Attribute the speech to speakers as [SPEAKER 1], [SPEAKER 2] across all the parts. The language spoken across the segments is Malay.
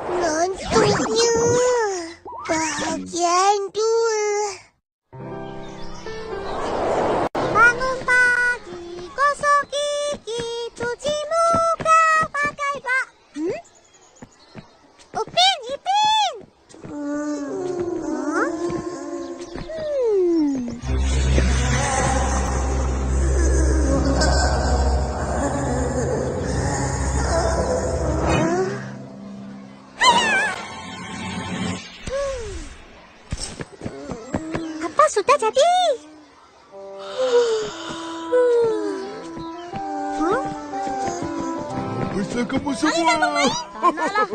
[SPEAKER 1] Ngantuknya. Bahagian 2. Bangun pagi, gosok gigi, cuci muka, pakai bak. Upin, Ipin. Apa sudah jadi?
[SPEAKER 2] Besar kamu semua.
[SPEAKER 1] Taklah.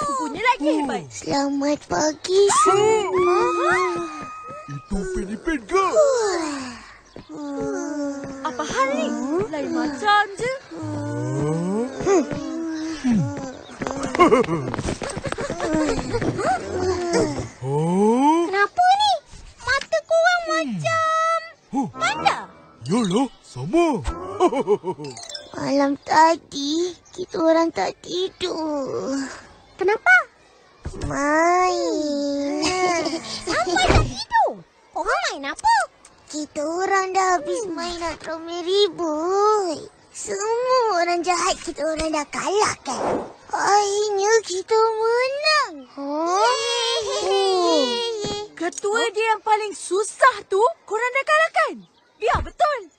[SPEAKER 3] Aku punya lagi hebat.
[SPEAKER 1] Selamat pagi semua.
[SPEAKER 2] Itu Upin-Ipin ke?
[SPEAKER 3] Apa hal ni? Lain macam je.
[SPEAKER 1] Kenapa ni? Mata korang macam panda.
[SPEAKER 2] Yalah, sama.
[SPEAKER 1] Malam tadi, kita orang tak tidur. Kenapa? Main. Sampai tak tidur? Korang main apa? Kita orang dah habis main Strawberry Boy. Semua orang jahat kita orang dah kalahkan. Akhirnya kita menang.
[SPEAKER 3] Ketua dia yang paling susah tu, korang dah kalahkan. Ya, betul.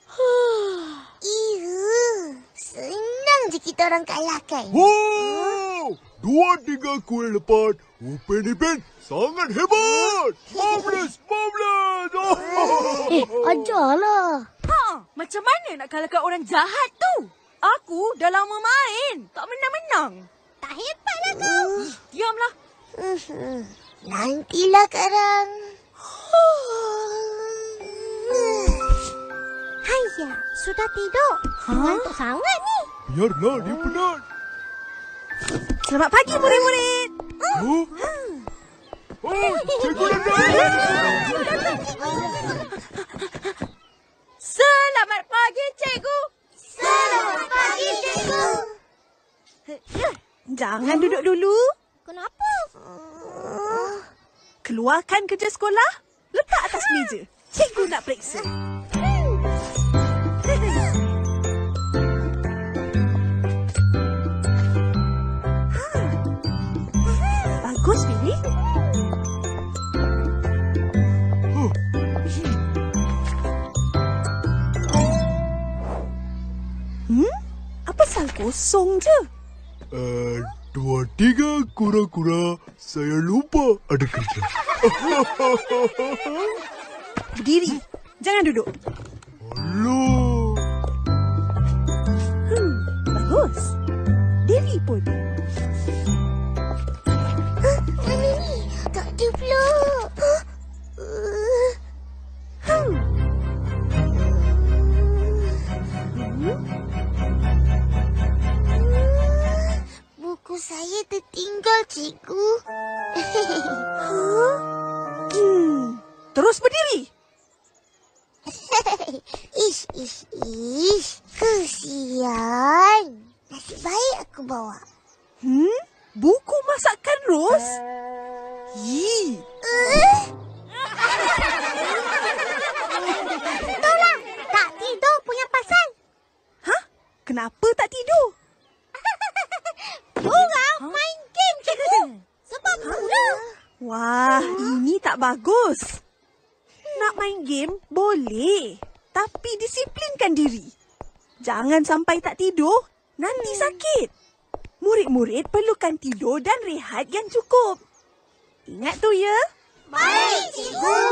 [SPEAKER 1] Iya. Senang je kita orang kalahkan.
[SPEAKER 2] Wow! 2-3 kuil lepas, Upin-Ipin sangat hebat. Marvelous!
[SPEAKER 1] Ajarlah.
[SPEAKER 3] Macam mana nak kalahkan orang jahat tu? Aku dah lama main. Tak menang-menang.
[SPEAKER 1] Tak hebatlah kau.
[SPEAKER 3] Diamlah.
[SPEAKER 1] Nantilah sekarang. Haiya, sudah tidur. Ngantuk sangat ni.
[SPEAKER 2] Biarlah dia penat.
[SPEAKER 3] Selamat pagi, murid-murid.
[SPEAKER 2] Cikgu Nanda.
[SPEAKER 3] Selamat pagi, cikgu.
[SPEAKER 1] Selamat pagi, cikgu.
[SPEAKER 3] Jangan duduk dulu.
[SPEAKER 1] Kenapa?
[SPEAKER 3] Keluarkan kerja sekolah. Letak atas meja. Cikgu nak periksa. Bagus, Billy. Apa sal kosong je?
[SPEAKER 2] 2-3 kura-kura, saya lupa ada kerja.
[SPEAKER 3] Berdiri. Jangan duduk.
[SPEAKER 2] Alah.
[SPEAKER 3] Bagus. Diri pun.
[SPEAKER 1] Mana ni? Tak ada pula. Buku saya tertinggal, cikgu.
[SPEAKER 3] Terus berdiri.
[SPEAKER 1] Ish. Kesian. Nasib baik aku bawa.
[SPEAKER 3] Buku masakan Ros?
[SPEAKER 1] Tolong, tak tidur punya pasal.
[SPEAKER 3] Kenapa tak tidur?
[SPEAKER 1] Orang main game, cikgu. Sebab murah.
[SPEAKER 3] Wah, ini tak bagus. Nak main game boleh, tapi disiplinkan diri. Jangan sampai tak tidur, nanti sakit. Murid-murid perlukan tidur dan rehat yang cukup. Ingat tu ya.
[SPEAKER 1] Baik, cikgu.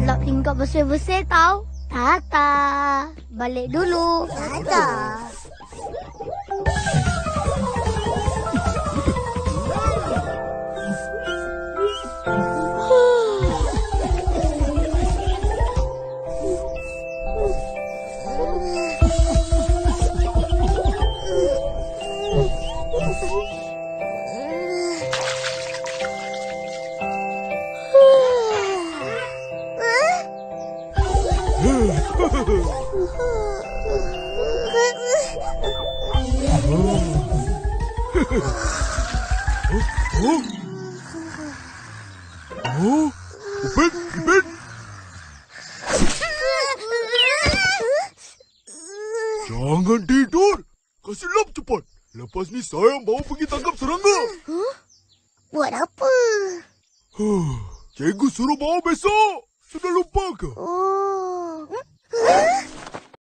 [SPEAKER 1] Nak tinggal bersih-bersih tau. Tata. Balik dulu. Tata.
[SPEAKER 2] Upin, Upin. Jangan tidur. Kasih lap cepat. Lepas ni saya mau pergi tangkap serangga.
[SPEAKER 1] Buat apa?
[SPEAKER 2] Cikgu suruh bawa besok. Sudah lupa ke?
[SPEAKER 1] Oh.